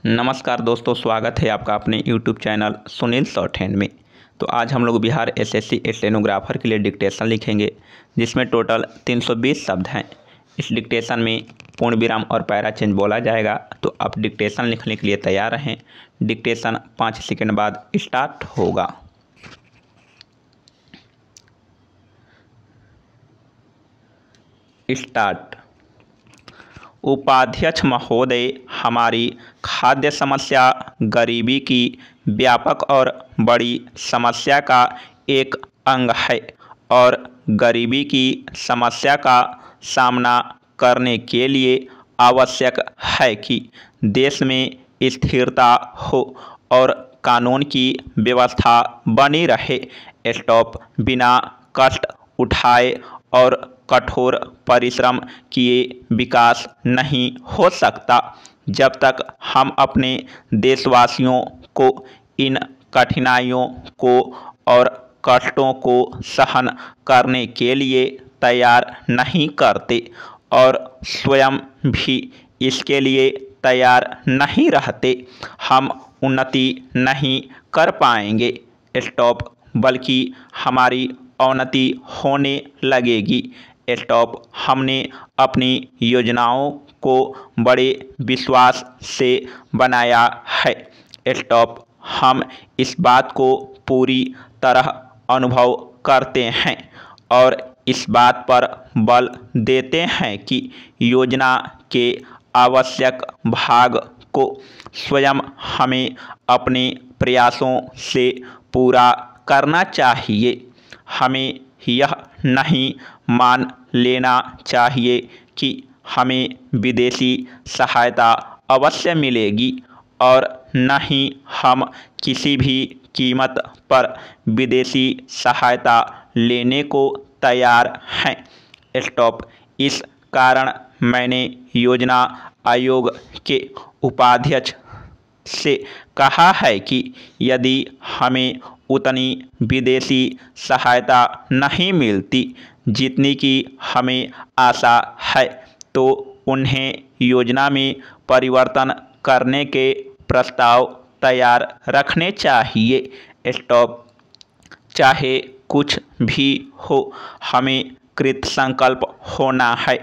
नमस्कार दोस्तों, स्वागत है आपका अपने YouTube channel Sunil short hand में। तो आज हम लोग बिहार SSC स्टेनोग्राफर के लिए डिक्टेशन लिखेंगे, जिसमें टोटल 320 शब्द हैं। इस डिक्टेशन में पूर्ण विराम और पैरा चेंज बोला जाएगा। तो आप डिक्टेशन लिखने के लिए तैयार रहें। डिक्टेशन 5 सेकंड बाद स्टार्ट होगा। स्टार्ट। उपाध्यक्ष महोदय, हमारी खाद्य समस्या गरीबी की व्यापक और बड़ी समस्या का एक अंग है और गरीबी की समस्या का सामना करने के लिए आवश्यक है कि देश में स्थिरता हो और कानून की व्यवस्था बनी रहे। स्टॉप। बिना कष्ट उठाए और कठोर परिश्रम किए विकास नहीं हो सकता। जब तक हम अपने देशवासियों को इन कठिनाइयों को और कष्टों को सहन करने के लिए तैयार नहीं करते और स्वयं भी इसके लिए तैयार नहीं रहते, हम उन्नति नहीं कर पाएंगे। स्टॉप। बल्कि हमारी अवनति होने लगेगी। स्टॉप। हमने अपनी योजनाओं को बड़े विश्वास से बनाया है। स्टॉप। हम इस बात को पूरी तरह अनुभव करते हैं और इस बात पर बल देते हैं कि योजना के आवश्यक भाग को स्वयं हमें अपने प्रयासों से पूरा करना चाहिए। हमें यह नहीं मान लेना चाहिए कि हमें विदेशी सहायता अवश्य मिलेगी और न ही हम किसी भी कीमत पर विदेशी सहायता लेने को तैयार हैं। स्टॉप। इस कारण मैंने योजना आयोग के उपाध्यक्ष से कहा है कि यदि हमें उतनी विदेशी सहायता नहीं मिलती जितनी की हमें आशा है, तो उन्हें योजना में परिवर्तन करने के प्रस्ताव तैयार रखने चाहिए। स्टॉप। चाहे कुछ भी हो, हमें कृत संकल्प होना है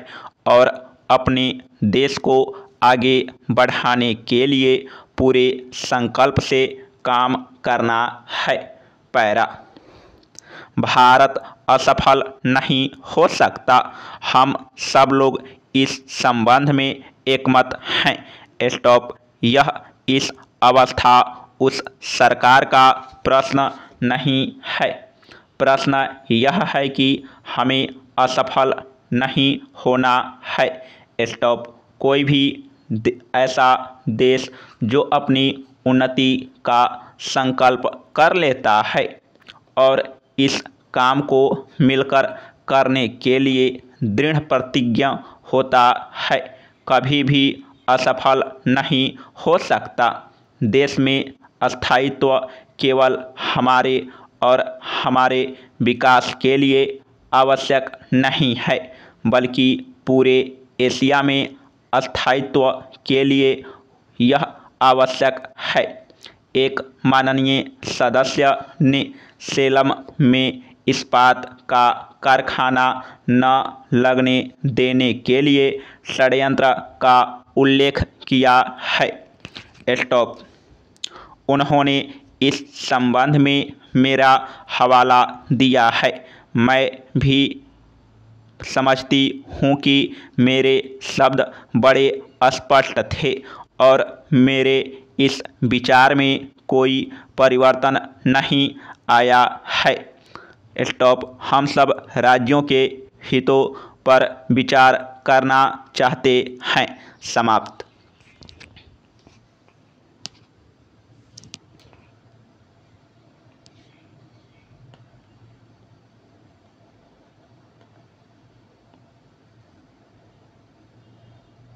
और अपने देश को आगे बढ़ाने के लिए पूरे संकल्प से काम करना है। पैरा। भारत असफल नहीं हो सकता। हम सब लोग इस संबंध में एकमत हैं। स्टॉप। यह इस अवस्था उस सरकार का प्रश्न नहीं है। प्रश्न यह है कि हमें असफल नहीं होना है। स्टॉप। कोई भी ऐसा देश जो अपनी उन्नति का संकल्प कर लेता है और इस काम को मिलकर करने के लिए दृढ़ प्रतिज्ञ होता है, कभी भी असफल नहीं हो सकता। देश में स्थायित्व केवल हमारे और हमारे विकास के लिए आवश्यक नहीं है, बल्कि पूरे एशिया में स्थायित्व के लिए यह आवश्यक है। एक माननीय सदस्य ने सेलम में इस्पात का कारखाना न लगने देने के लिए षड्यंत्र का उल्लेख किया है। स्टॉप। उन्होंने इस संबंध में मेरा हवाला दिया है। मैं भी समझती हूँ कि मेरे शब्द बड़े स्पष्ट थे और मेरे इस विचार में कोई परिवर्तन नहीं आया है। स्टॉप। हम सब राज्यों के हितों पर विचार करना चाहते हैं। समाप्त।